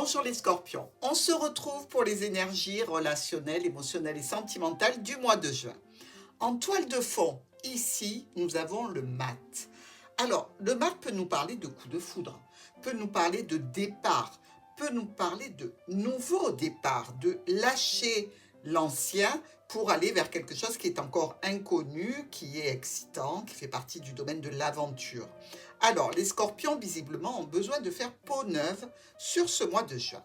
Bonjour les scorpions, on se retrouve pour les énergies relationnelles, émotionnelles et sentimentales du mois de juin. En toile de fond, ici, nous avons le mat. Alors, le mat peut nous parler de coup de foudre, peut nous parler de départ, peut nous parler de nouveau départ, de lâcher l'ancien pour aller vers quelque chose qui est encore inconnu, qui est excitant, qui fait partie du domaine de l'aventure. Alors, les scorpions, visiblement, ont besoin de faire peau neuve sur ce mois de juin.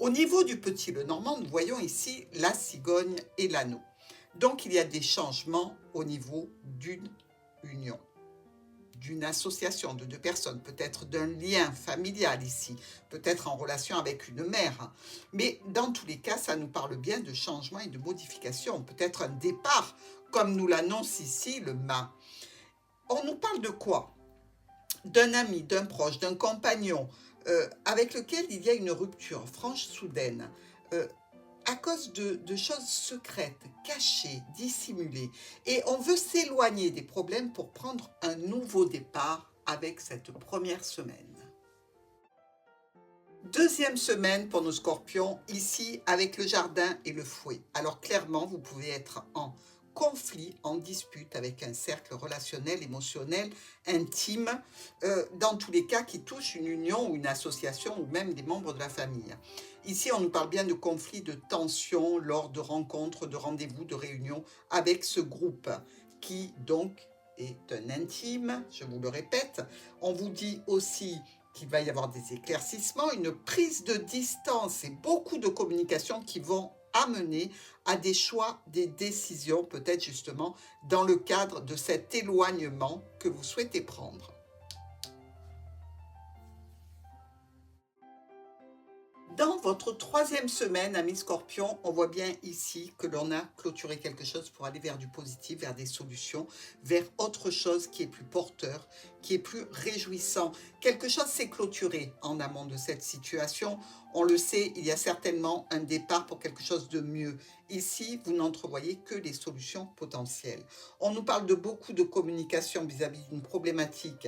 Au niveau du petit Lenormand, nous voyons ici la cigogne et l'anneau. Donc, il y a des changements au niveau d'une union, d'une association de deux personnes, peut-être d'un lien familial ici, peut-être en relation avec une mère. Mais dans tous les cas, ça nous parle bien de changement et de modification, peut-être un départ, comme nous l'annonce ici le mât. On nous parle de quoi? D'un ami, d'un proche, d'un compagnon avec lequel il y a une rupture franche, soudaine, à cause de choses secrètes, cachées, dissimulées. Et on veut s'éloigner des problèmes pour prendre un nouveau départ avec cette première semaine. Deuxième semaine pour nos scorpions, ici avec le jardin et le fouet. Alors clairement, vous pouvez être en conflit, en dispute avec un cercle relationnel, émotionnel, intime, dans tous les cas qui touche une union ou une association ou même des membres de la famille. Ici, on nous parle bien de conflits, de tensions lors de rencontres, de rendez-vous, de réunions avec ce groupe qui donc est un intime, je vous le répète. On vous dit aussi qu'il va y avoir des éclaircissements, une prise de distance et beaucoup de communication qui vont amener à des choix, des décisions, peut-être justement dans le cadre de cet éloignement que vous souhaitez prendre. Dans votre troisième semaine, amis scorpions, on voit bien ici que l'on a clôturé quelque chose pour aller vers du positif, vers des solutions, vers autre chose qui est plus porteur, qui est plus réjouissant. Quelque chose s'est clôturé en amont de cette situation. On le sait, il y a certainement un départ pour quelque chose de mieux. Ici, vous n'entrevoyez que les solutions potentielles. On nous parle de beaucoup de communication vis-à-vis d'une problématique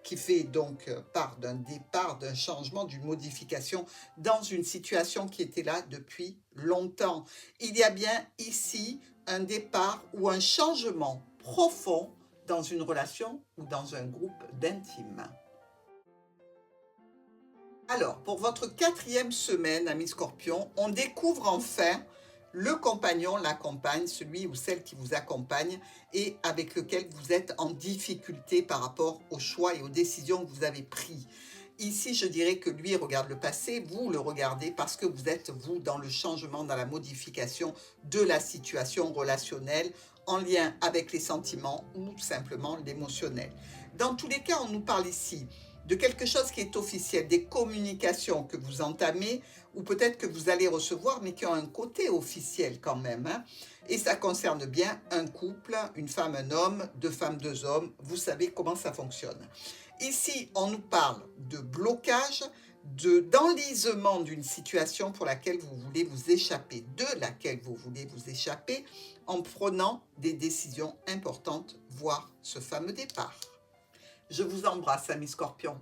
qui fait donc part d'un départ, d'un changement, d'une modification dans une situation qui était là depuis longtemps. Il y a bien ici un départ ou un changement profond dans une relation ou dans un groupe d'intimes. Alors, pour votre quatrième semaine, amis scorpions, on découvre enfin le compagnon, la compagne, celui ou celle qui vous accompagne et avec lequel vous êtes en difficulté par rapport aux choix et aux décisions que vous avez prises. Ici, je dirais que lui regarde le passé, vous le regardez parce que vous êtes, vous, dans le changement, dans la modification de la situation relationnelle en lien avec les sentiments ou simplement l'émotionnel. Dans tous les cas, on nous parle ici de quelque chose qui est officiel, des communications que vous entamez ou peut-être que vous allez recevoir, mais qui ont un côté officiel quand même. Et ça concerne bien un couple, une femme, un homme, deux femmes, deux hommes. Vous savez comment ça fonctionne. Ici, on nous parle de blocage, d'enlisement d'une situation pour laquelle vous voulez vous échapper, de laquelle vous voulez vous échapper en prenant des décisions importantes, voire ce fameux départ. Je vous embrasse, amis scorpions.